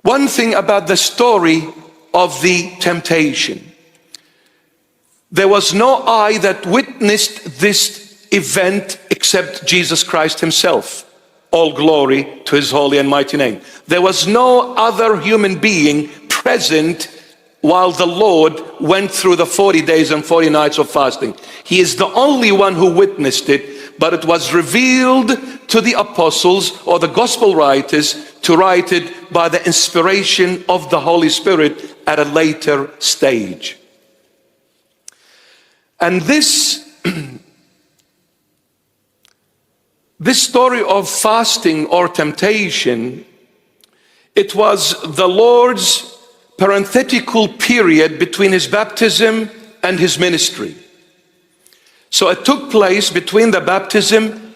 One thing about the story of the temptation, there was no eye that witnessed this event except Jesus Christ himself. All glory to his holy and mighty name. There was no other human being present while the Lord went through the 40 days and 40 nights of fasting. He is the only one who witnessed it, but it was revealed to the apostles or the gospel writers to write it by the inspiration of the Holy Spirit at a later stage. And this story of fasting or temptation, it was the Lord's parenthetical period between his baptism and his ministry. So it took place between the baptism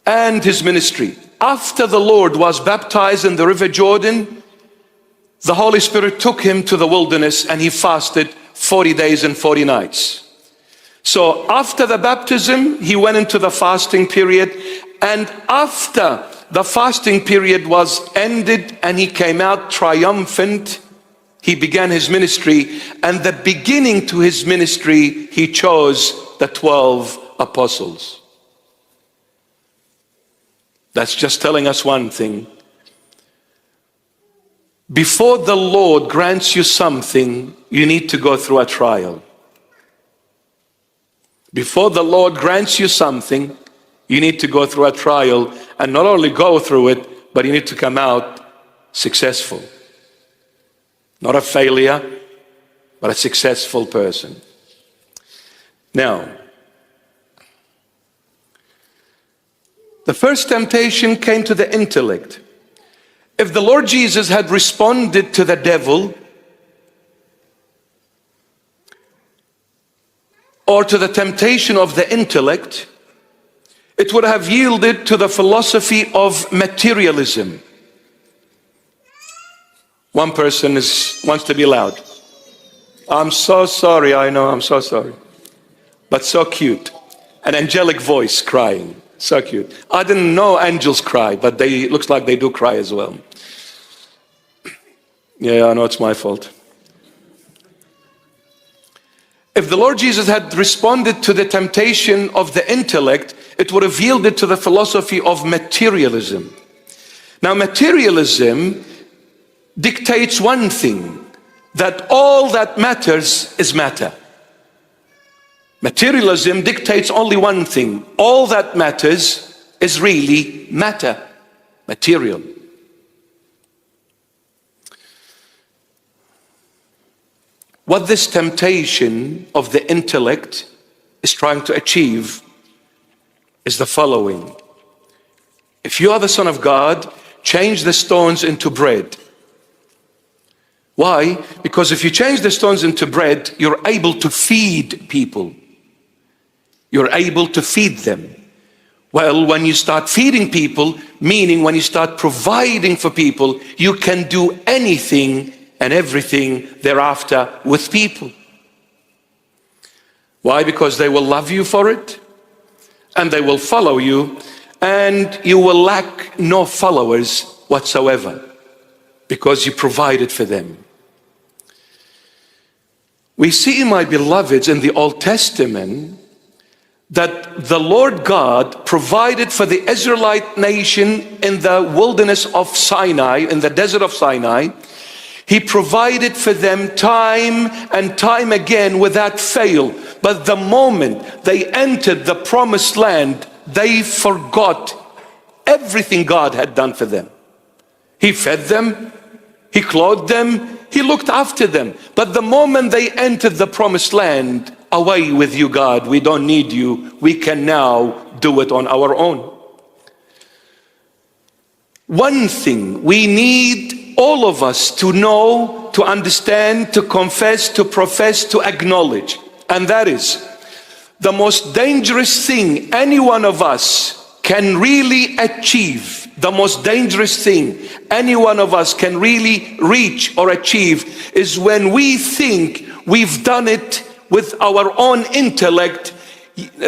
and his ministry. After the Lord was baptized in the river Jordan, the Holy Spirit took him to the wilderness and he fasted 40 days and 40 nights. So after the baptism, he went into the fasting period, and after the fasting period was ended and he came out triumphant, he began his ministry, and the beginning to his ministry, he chose the 12 apostles. That's just telling us one thing. Before the Lord grants you something, you need to go through a trial. Before the Lord grants you something, you need to go through a trial, and not only go through it, but you need to come out successful. Not a failure, but a successful person. Now, the first temptation came to the intellect. If the Lord Jesus had responded to the devil or to the temptation of the intellect, it would have yielded to the philosophy of materialism. One person wants to be loud. I'm so sorry, I know, I'm so sorry. But so cute. An angelic voice crying, so cute. I didn't know angels cry, but looks like they do cry as well. Yeah, I know it's my fault. If the Lord Jesus had responded to the temptation of the intellect, it would have yielded to the philosophy of materialism. Now, materialism dictates one thing, that all that matters is matter. Materialism dictates only one thing, all that matters is really matter, material. What this temptation of the intellect is trying to achieve is the following. If you are the Son of God, change the stones into bread. Why? Because if you change the stones into bread, you're able to feed people. You're able to feed them. Well, when you start feeding people, meaning when you start providing for people, you can do anything and everything thereafter with people. Why? Because they will love you for it, and they will follow you, and you will lack no followers whatsoever, because you provided for them. We see, my beloveds, in the Old Testament that the Lord God provided for the Israelite nation in the wilderness of Sinai, in the desert of Sinai. He provided for them time and time again without fail. But the moment they entered the promised land, they forgot everything God had done for them. He fed them, He clothed them, He looked after them. But the moment they entered the promised land, away with you, God, we don't need you. We can now do it on our own. One thing we need, all of us, to know, to understand, to confess, to profess, to acknowledge, and that is the most dangerous thing any one of us can really achieve. The most dangerous thing any one of us can really reach or achieve is when we think we've done it with our own intellect,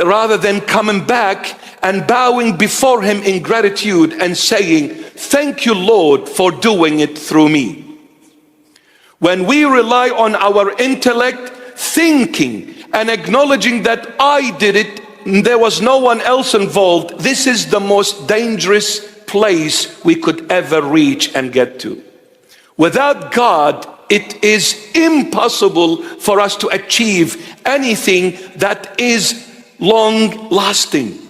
rather than coming back and bowing before Him in gratitude and saying, Thank you, Lord, for doing it through me. When we rely on our intellect, thinking and acknowledging that I did it, there was no one else involved, this is the most dangerous place we could ever reach and get to. Without God, it is impossible for us to achieve anything that is long lasting.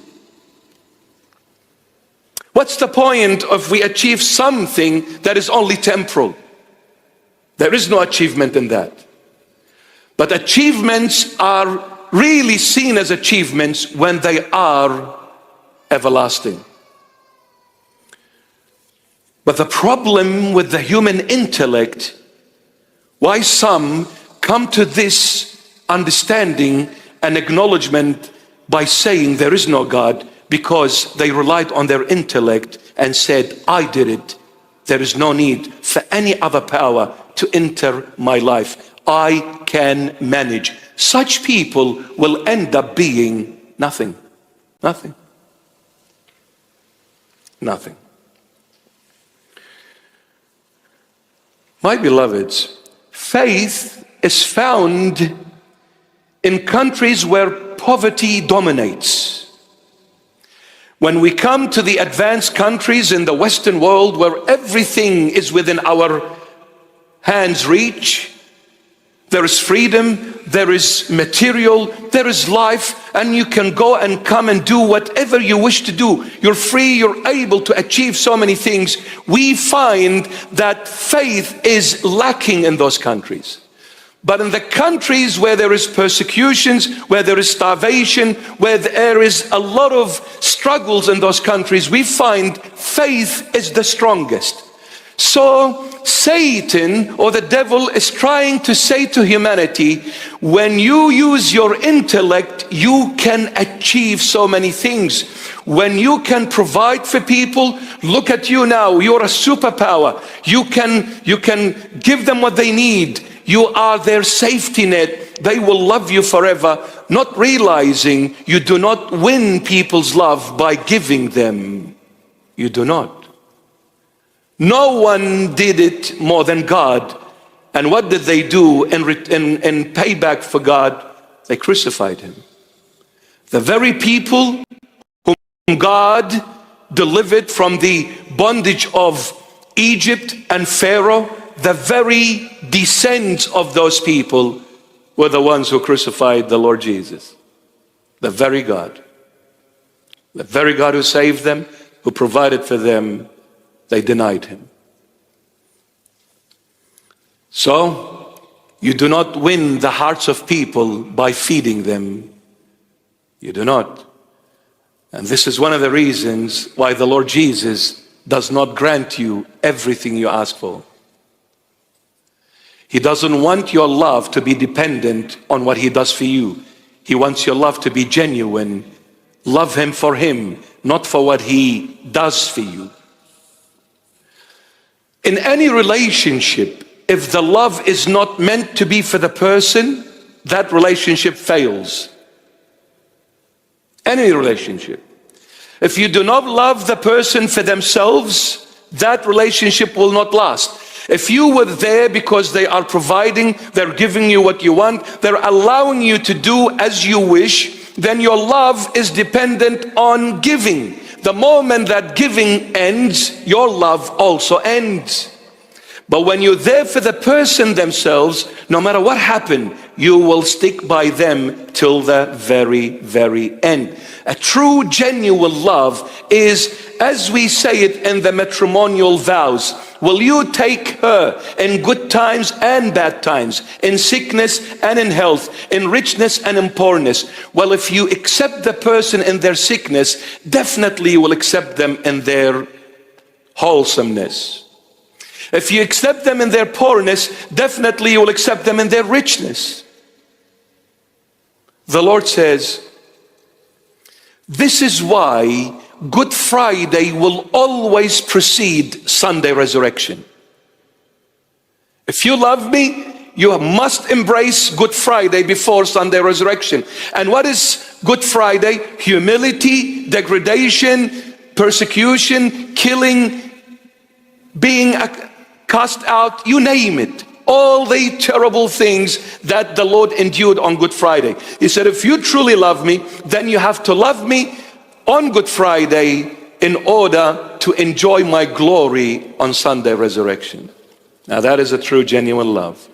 What's the point if we achieve something that is only temporal? There is no achievement in that. But achievements are really seen as achievements when they are everlasting. But the problem with the human intellect, why some come to this understanding and acknowledgement by saying there is no God, because they relied on their intellect and said, I did it. There is no need for any other power to enter my life. I can manage. Such people will end up being nothing. Nothing. Nothing. My beloveds, faith is found in countries where poverty dominates. When we come to the advanced countries in the Western world where everything is within our hands' reach, there is freedom, there is material, there is life, and you can go and come and do whatever you wish to do. You're free, you're able to achieve so many things. We find that faith is lacking in those countries. But in the countries where there is persecutions, where there is starvation, where there is a lot of struggles in those countries, we find faith is the strongest. So Satan, or the devil, is trying to say to humanity, when you use your intellect, you can achieve so many things. When you can provide for people, look at you now, you're a superpower. You can give them what they need. You are their safety net. They will love you forever, not realizing you do not win people's love by giving them. You do not. No one did it more than God. And what did they do in payback for God? They crucified him. The very people whom God delivered from the bondage of Egypt and Pharaoh, the very descendants of those people were the ones who crucified the Lord Jesus. The very God who saved them, who provided for them, they denied him. So, you do not win the hearts of people by feeding them. You do not. And this is one of the reasons why the Lord Jesus does not grant you everything you ask for. He doesn't want your love to be dependent on what he does for you. He wants your love to be genuine. Love him for him, not for what he does for you. In any relationship, if the love is not meant to be for the person, that relationship fails. Any relationship. If you do not love the person for themselves, that relationship will not last. If you were there because they are providing, they're giving you what you want, they're allowing you to do as you wish, then your love is dependent on giving. The moment that giving ends, your love also ends. But when you're there for the person themselves, no matter what happened, you will stick by them till the very, very end. A true, genuine love is, as we say it in the matrimonial vows, will you take her in good times and bad times, in sickness and in health, in richness and in poorness? Well, if you accept the person in their sickness, definitely you will accept them in their wholesomeness. If you accept them in their poorness, definitely you will accept them in their richness. The Lord says, this is why Good Friday will always precede Sunday resurrection. If you love me, you must embrace Good Friday before Sunday resurrection. And what is Good Friday? Humility, degradation, persecution, killing, being cast out, you name it. All the terrible things that the Lord endured on Good Friday. He said, if you truly love me, then you have to love me on Good Friday in order to enjoy my glory on Sunday resurrection. Now that is a true, genuine love.